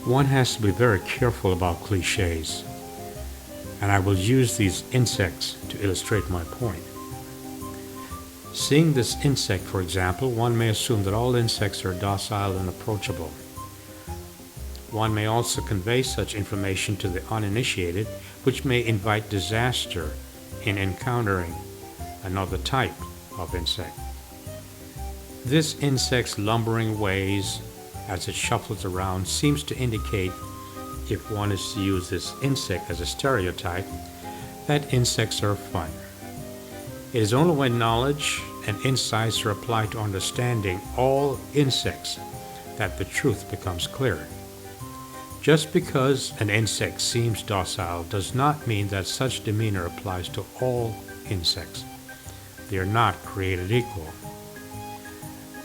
One has to be very careful about cliches, and I will use these insects to illustrate my point. Seeing this insect, for example, one may assume that all insects are docile and approachable. One may also convey such information to the uninitiated, which may invite disaster in encountering another type of insect. This insect's lumbering ways as it shuffles around seems to indicate, if one is to use this insect as a stereotype, that insects are fun. It is only when knowledge and insights are applied to understanding all insects that the truth becomes clear. Just because an insect seems docile does not mean that such demeanor applies to all insects. They are not created equal.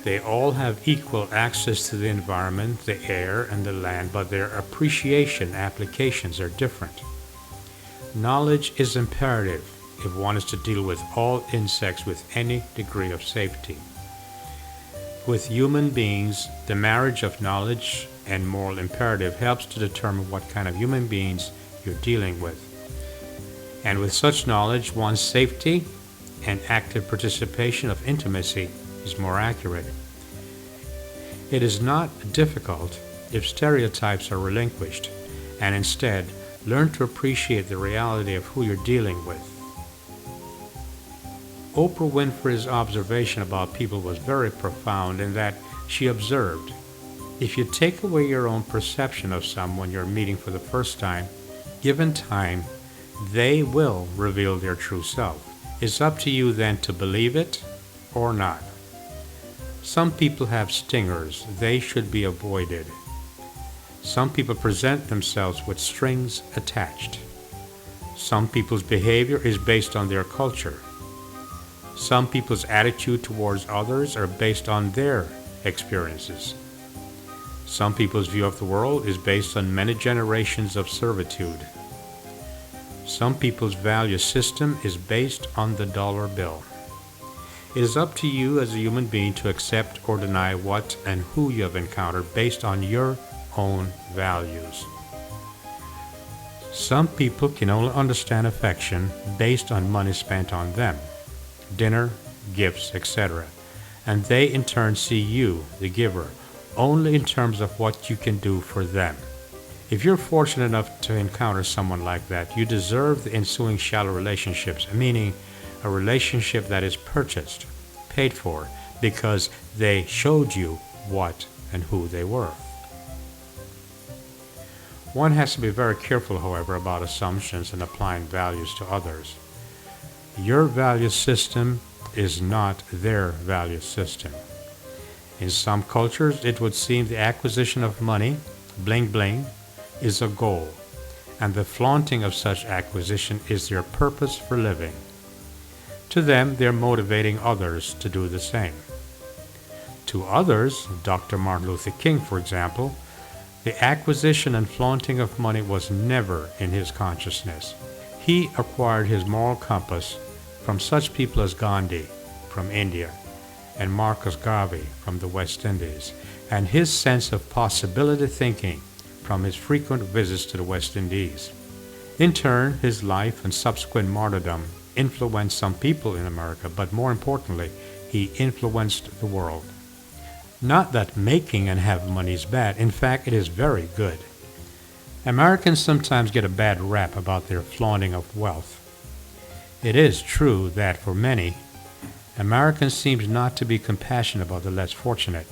They all have equal access to the environment, the air, and the land, but their appreciation applications are different. Knowledge is imperative if one is to deal with all insects with any degree of safety. With human beings, the marriage of knowledge and moral imperative helps to determine what kind of human beings you're dealing with. And with such knowledge, one's safety and active participation of intimacy is more accurate. It is not difficult if stereotypes are relinquished and instead learn to appreciate the reality of who you're dealing with. Oprah Winfrey's observation about people was very profound in that she observed, if you take away your own perception of someone you're meeting for the first time, given time, they will reveal their true self. It's up to you then to believe it or not. Some people have stingers. They should be avoided. Some people present themselves with strings attached. Some people's behavior is based on their culture. Some people's attitude towards others are based on their experiences. Some people's view of the world is based on many generations of servitude. Some people's value system is based on the dollar bill. It is up to you as a human being to accept or deny what and who you have encountered based on your own values. Some people can only understand affection based on money spent on them, dinner, gifts, etc., and they in turn see you, the giver, only in terms of what you can do for them. If you're fortunate enough to encounter someone like that, you deserve the ensuing shallow relationships, meaning a relationship that is purchased, paid for, because they showed you what and who they were. One has to be very careful, however, about assumptions and applying values to others. Your value system is not their value system. In some cultures, it would seem the acquisition of money, bling bling, is a goal, and the flaunting of such acquisition is their purpose for living. To them, they're motivating others to do the same. To others, Dr. Martin Luther King, for example, the acquisition and flaunting of money was never in his consciousness. He acquired his moral compass from such people as Gandhi from India and Marcus Garvey from the West Indies, and his sense of possibility thinking from his frequent visits to the West Indies. In turn, his life and subsequent martyrdom influenced some people in America, but more importantly, he influenced the world. Not that making and having money is bad. In fact, it is very good. Americans sometimes get a bad rap about their flaunting of wealth. It is true that for many, Americans seem not to be compassionate about the less fortunate.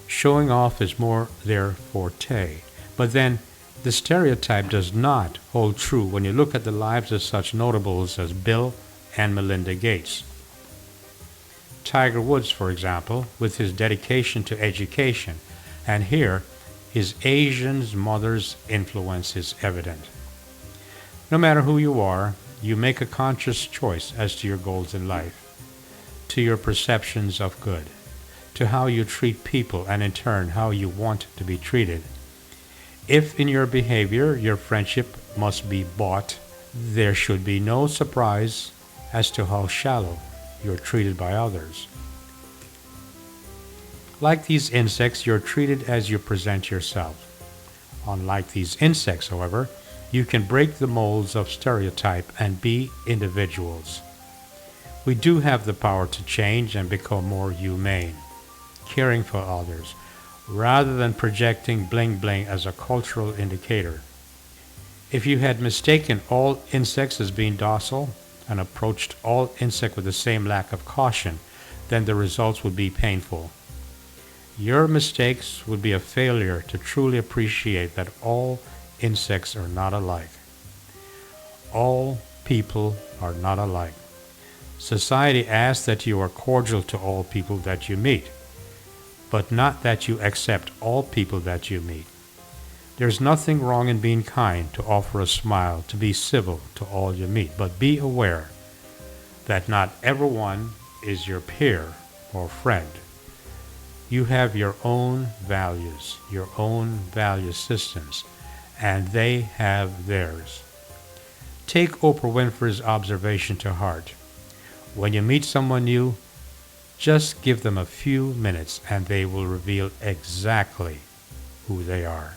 Showing off is more their forte. But then, the stereotype does not hold true when you look at the lives of such notables as Bill and Melinda Gates. Tiger Woods, for example, with his dedication to education, and here his Asian mother's influence is evident. No matter who you are, you make a conscious choice as to your goals in life, to your perceptions of good, to how you treat people, and in turn how you want to be treated. If in your behavior your friendship must be bought, there should be no surprise as to how shallow you're treated by others. Like these insects, you're treated as you present yourself. Unlike these insects, however, you can break the molds of stereotype and be individuals. We do have the power to change and become more humane, caring for others, rather than projecting bling bling as a cultural indicator. If you had mistaken all insects as being docile and approached all insects with the same lack of caution, then the results would be painful. Your mistakes would be a failure to truly appreciate that all insects are not alike. All people are not alike. Society asks that you are cordial to all people that you meet, but not that you accept all people that you meet. There's nothing wrong in being kind, to offer a smile, to be civil to all you meet, but be aware that not everyone is your peer or friend. You have your own values, your own value systems, and they have theirs. Take Oprah Winfrey's observation to heart. When you meet someone new, just give them a few minutes and they will reveal exactly who they are.